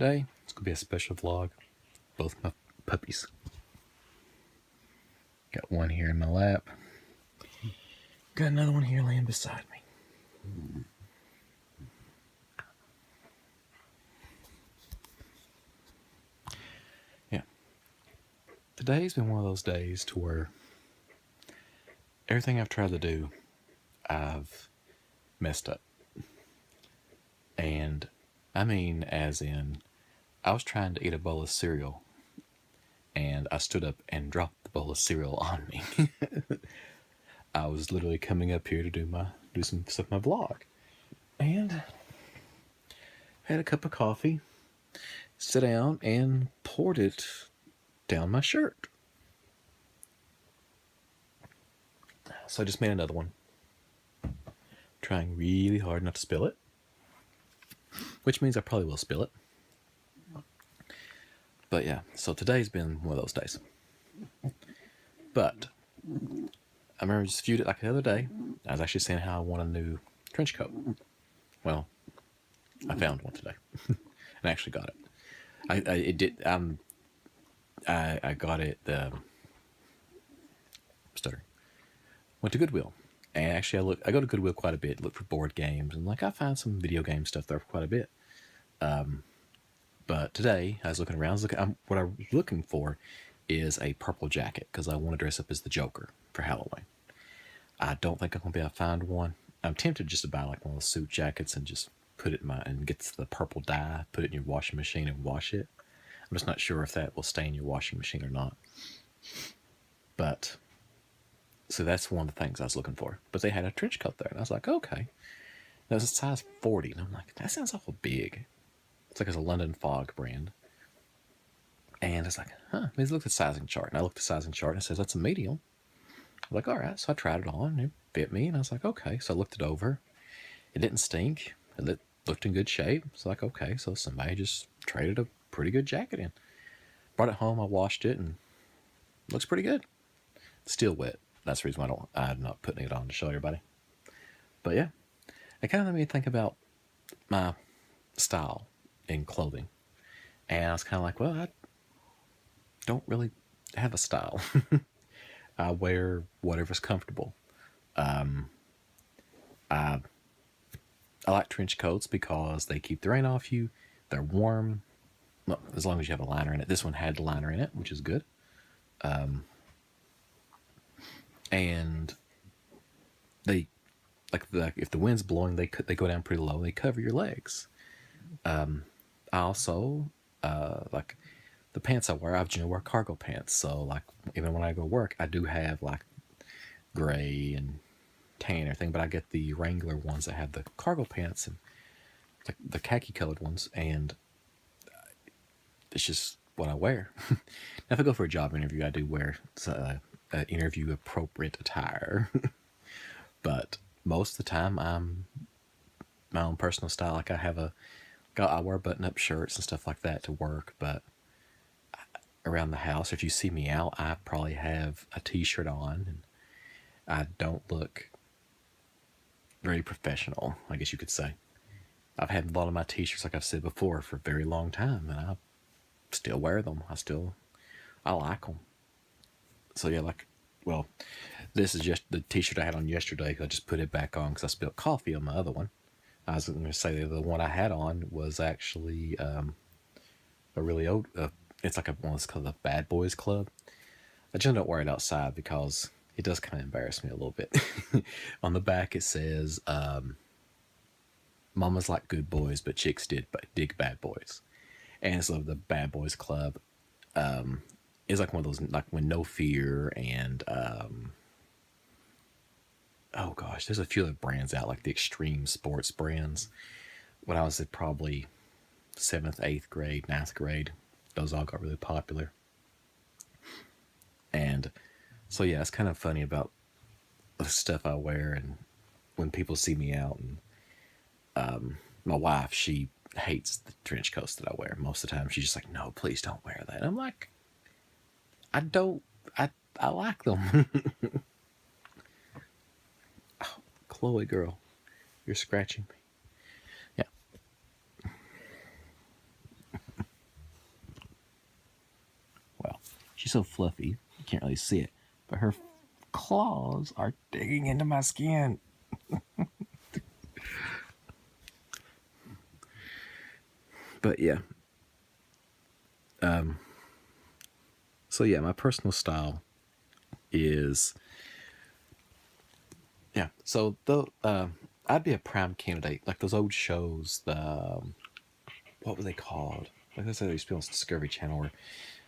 Today, it's going to be a special vlog. Both my puppies. Got one here in my lap. Got another one here laying beside me. Yeah. Today's been one of those days to where everything I've tried to do, I've messed up. And I mean, as in, I was trying to eat a bowl of cereal and I stood up and dropped the bowl of cereal on me. I was literally coming up here to do some stuff in my vlog. And had a cup of coffee, sat down and poured it down my shirt. So I just made another one. Trying really hard not to spill it. Which means I probably will spill it. But yeah, so today's been one of those days. But I remember I just viewed it like the other day. I was actually saying how I want a new trench coat. Well, I found one today. And actually got it. I got it, stuttering. Went to Goodwill. And actually I go to Goodwill quite a bit, look for board games, and I found some video game stuff there for quite a bit. But today I was looking around. What I was looking for is a purple jacket because I want to dress up as the Joker for Halloween. I don't think I'm gonna be able to find one. I'm tempted just to buy like one of those suit jackets and just put it in and get the purple dye, put it in your washing machine and wash it. I'm just not sure if that will stay in your washing machine or not. But so that's one of the things I was looking for. But they had a trench coat there, and I was like, okay. That was a size 40, and I'm like, that sounds awful big. It's like it's a London Fog brand. And it's like, let's look at the sizing chart. And I looked at the sizing chart, and it says that's a medium. I'm like, all right. So I tried it on, and it fit me, and I was like, okay. So I looked it over. It didn't stink. It looked in good shape. It's like, okay. So somebody just traded a pretty good jacket in. Brought it home. I washed it, and it looks pretty good. It's still wet. That's the reason why I'm not putting it on to show everybody. But yeah, it kind of made me think about my style in clothing. And I was kind of like, well, I don't really have a style. I wear whatever's comfortable. I like trench coats because they keep the rain off you. They're warm. Well, as long as you have a liner in it. This one had the liner in it, which is good. And they, if the wind's blowing, they go down pretty low. They cover your legs. I also, like the pants I wear, I wear cargo pants. So like, even when I go to work, I do have like gray and tan and everything, but I get the Wrangler ones that have the cargo pants and the khaki colored ones. And it's just what I wear. Now, if I go for a job interview, I do wear interview appropriate attire. But most of the time, I'm my own personal style. Like I wear button-up shirts and stuff like that to work, but around the house, if you see me out, I probably have a t-shirt on, and I don't look very professional, I guess you could say. I've had a lot of my t-shirts, like I've said before, for a very long time, and I still wear them. I like them. So yeah, well, this is just the t-shirt I had on yesterday. I just put it back on because I spilled coffee on my other one. I was going to say the one I had on was actually a really old, it's like one that's called the Bad Boys Club. I just don't wear it outside because it does kind of embarrass me a little bit. On the back it says, Mamas like good boys, but chicks dig bad boys. And so the Bad Boys Club is like one of those, like when No Fear and oh gosh, there's a few other brands out, like the extreme sports brands. When I was at probably 7th, 8th grade, 9th grade, those all got really popular. And so yeah, it's kind of funny about the stuff I wear, and when people see me out, and my wife, she hates the trench coats that I wear. Most of the time she's just like, no, please don't wear that. And I'm like, I like them. Oh, Chloe girl, you're scratching me. Yeah. She's so fluffy, you can't really see it, but her claws are digging into my skin. But yeah. So yeah, my personal style is, yeah. So though, I'd be a prime candidate, like those old shows. The what were they called? Like I said, they used to be on Discovery Channel where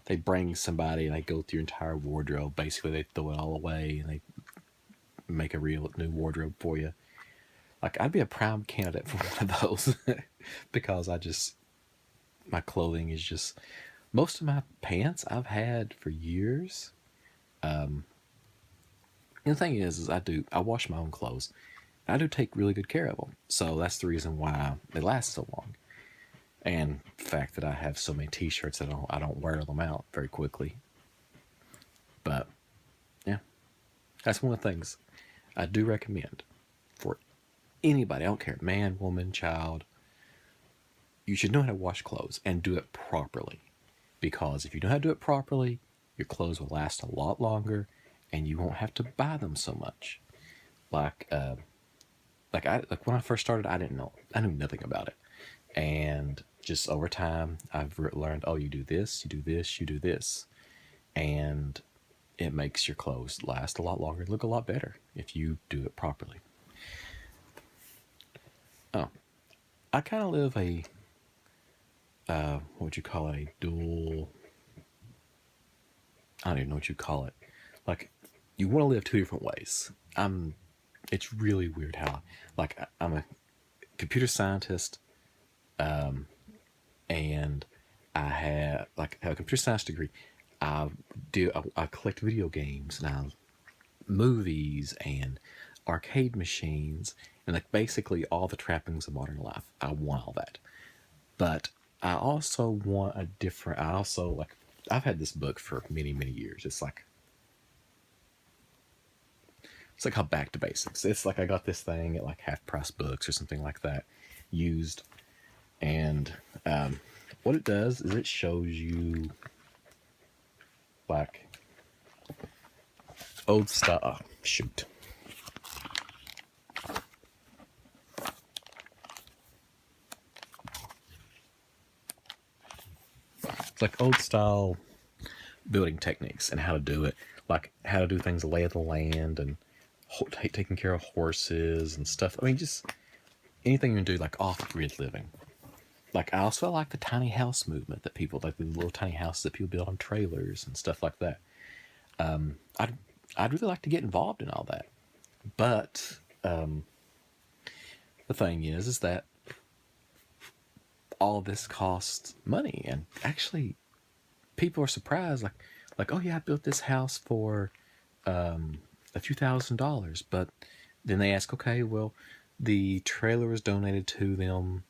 they bring somebody and they go through your entire wardrobe. Basically, they throw it all away and they make a real new wardrobe for you. Like I'd be a prime candidate for one of those because my clothing is just, most of my pants I've had for years. And the thing is I wash my own clothes. I do take really good care of them. So that's the reason why they last so long. And the fact that I have so many t-shirts that I don't wear them out very quickly. But yeah, that's one of the things I do recommend for anybody. I don't care, man, woman, child. You should know how to wash clothes and do it properly. Because if you know how to do it properly, your clothes will last a lot longer and you won't have to buy them so much. Like when I first started, I knew nothing about it. And just over time, I've learned, oh, you do this, you do this, you do this. And it makes your clothes last a lot longer and look a lot better if you do it properly. Oh, I kind of live what would you call it? A dual, I don't even know what you call it. Like, you want to live two different ways. It's really weird how, like, I'm a computer scientist, and I have a computer science degree. I collect video games and movies and arcade machines and like basically all the trappings of modern life. I want all that, but I also want a different. I also like. I've had this book for many years. It's like how Back to Basics. It's like I got this thing at like Half Price Books or something like that, used, and what it does is it shows you like old style. Shoot. It's like old style building techniques and how to do it, like how to do things, lay of the land, and taking care of horses and stuff. I mean, just anything you can do, like off-grid living. Like I also like the tiny house movement that people like, the little tiny houses that people build on trailers and stuff like that. I'd really like to get involved in all that, but the thing is that all this costs money, and actually, people are surprised. Like, oh yeah, I built this house for a few $1,000s, but then they ask, okay, well, the trailer was donated to them.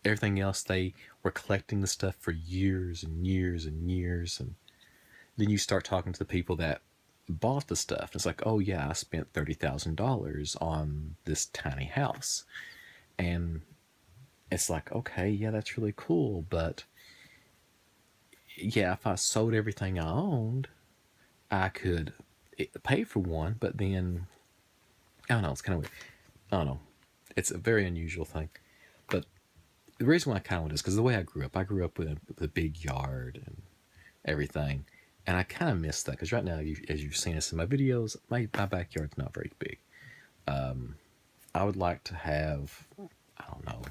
Everything else, they were collecting the stuff for years and years and years, and then you start talking to the people that bought the stuff. It's like, oh yeah, I spent $30,000 on this tiny house, and it's like, okay, yeah, that's really cool, but yeah, if I sold everything I owned, I could pay for one, but then I don't know. It's kind of weird. I don't know. It's a very unusual thing, but the reason why I kind of want is because the way I grew up with a big yard and everything, and I kind of miss that because right now, as you've seen us in my videos, my backyard's not very big. I would like to have, I don't know,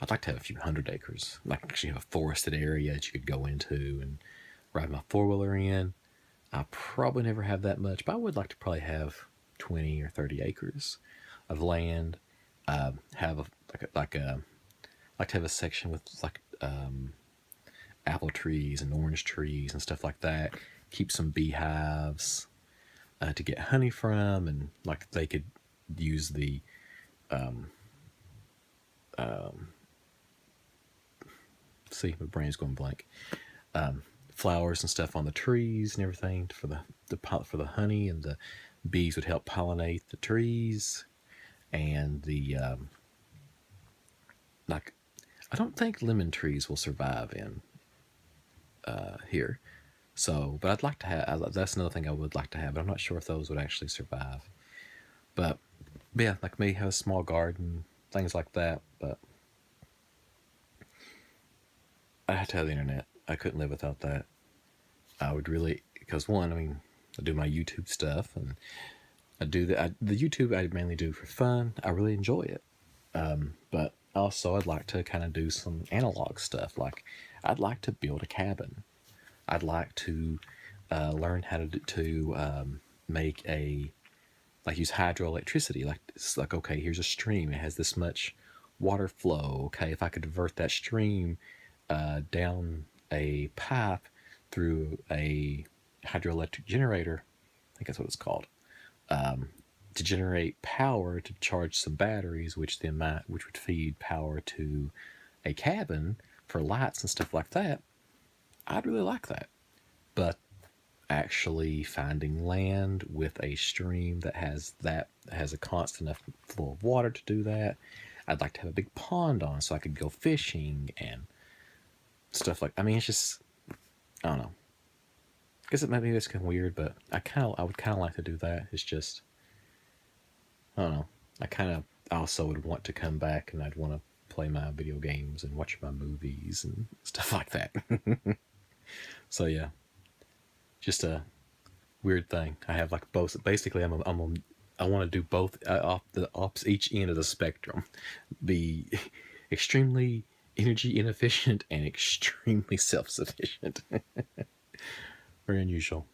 I'd like to have a few hundred acres. Like actually have a forested area that you could go into and ride my four-wheeler in. I probably never have that much, but I would like to probably have 20 or 30 acres of land. Have like to have a section with like apple trees and orange trees and stuff like that. Keep some beehives to get honey from, and like they could use the see, my brain's going blank. Flowers and stuff on the trees and everything for the honey, and the bees would help pollinate the trees, and the like. I don't think lemon trees will survive in here. So, but I'd like to have. That's another thing I would like to have, but I'm not sure if those would actually survive. But yeah, like me, have a small garden, things like that. But I have to have the internet. I couldn't live without that. I would really, because one, I mean, I do my YouTube stuff, and I do the YouTube I mainly do for fun. I really enjoy it. But also, I'd like to kind of do some analog stuff. Like, I'd like to build a cabin. I'd like to learn how to make a like use hydroelectricity. Like it's like okay, here's a stream. It has this much water flow. Okay, if I could divert that stream down a pipe through a hydroelectric generator, I think that's what it's called, to generate power to charge some batteries, which would feed power to a cabin for lights and stuff like that. I'd really like that. But actually finding land with a stream that has a constant enough flow of water to do that. I'd like to have a big pond on so I could go fishing and stuff like. I mean, it's just I don't know. I guess maybe it's kind of weird, but I would kind of like to do that. It's just I don't know. I kind of also would want to come back and I'd want to play my video games and watch my movies and stuff like that. So yeah, just a weird thing. I have like both. Basically, I want to do both off each end of the spectrum. Be extremely energy inefficient and extremely self-sufficient. Very unusual.